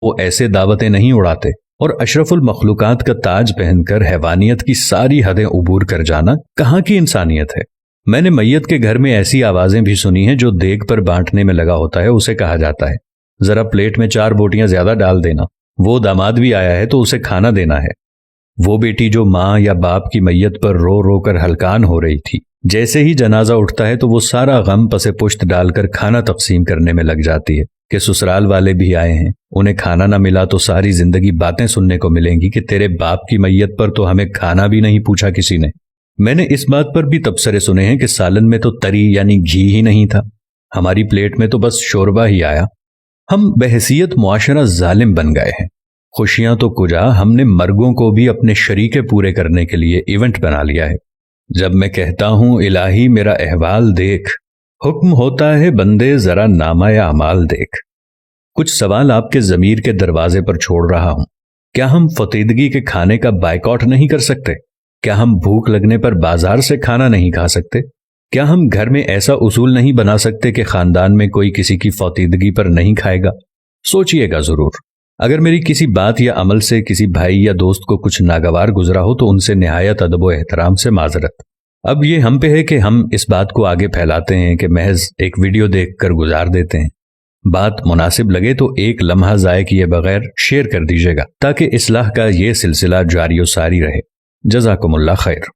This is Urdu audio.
وہ ایسے دعوتیں نہیں اڑاتے، اور اشرف المخلوقات کا تاج پہن کر حیوانیت کی ساری حدیں عبور کر جانا کہاں کی انسانیت ہے؟ میں نے میت کے گھر میں ایسی آوازیں بھی سنی ہیں، جو دیگ پر بانٹنے میں لگا ہوتا ہے اسے کہا جاتا ہے ذرا پلیٹ میں 4 بوٹیاں زیادہ ڈال دینا، وہ داماد بھی آیا ہے تو اسے کھانا دینا ہے۔ وہ بیٹی جو ماں یا باپ کی میت پر رو رو کر ہلکان ہو رہی تھی، جیسے ہی جنازہ اٹھتا ہے تو وہ سارا غم پس پشت ڈال کر کھانا تقسیم کرنے میں لگ جاتی ہے کہ سسرال والے بھی آئے ہیں، انہیں کھانا نہ ملا تو ساری زندگی باتیں سننے کو ملیں گی کہ تیرے باپ کی میت پر تو ہمیں کھانا بھی نہیں پوچھا کسی نے۔ میں نے اس بات پر بھی تبصرے سنے ہیں کہ سالن میں تو تری یعنی گھی ہی نہیں تھا، ہماری پلیٹ میں تو بس شوربہ ہی آیا۔ ہم بحیثیت معاشرہ ظالم بن گئے ہیں۔ خوشیاں تو کجا، ہم نے مرگوں کو بھی اپنے شریکے پورے کرنے کے لیے ایونٹ بنا لیا ہے۔ جب میں کہتا ہوں الہی میرا احوال دیکھ، حکم ہوتا ہے بندے ذرا نامہ اعمال دیکھ۔ کچھ سوال آپ کے ضمیر کے دروازے پر چھوڑ رہا ہوں۔ کیا ہم فطیدگی کے کھانے کا بائیکاٹ نہیں کر سکتے؟ کیا ہم بھوک لگنے پر بازار سے کھانا نہیں کھا سکتے؟ کیا ہم گھر میں ایسا اصول نہیں بنا سکتے کہ خاندان میں کوئی کسی کی فطیدگی پر نہیں کھائے گا؟ سوچئے گا ضرور۔ اگر میری کسی بات یا عمل سے کسی بھائی یا دوست کو کچھ ناگوار گزرا ہو تو ان سے نہایت ادب و احترام سے معذرت۔ اب یہ ہم پہ ہے کہ ہم اس بات کو آگے پھیلاتے ہیں کہ محض ایک ویڈیو دیکھ کر گزار دیتے ہیں۔ بات مناسب لگے تو ایک لمحہ ضائع کیے بغیر شیئر کر دیجیے گا تاکہ اصلاح کا یہ سلسلہ جاری و ساری رہے۔ جزاکم اللہ خیر۔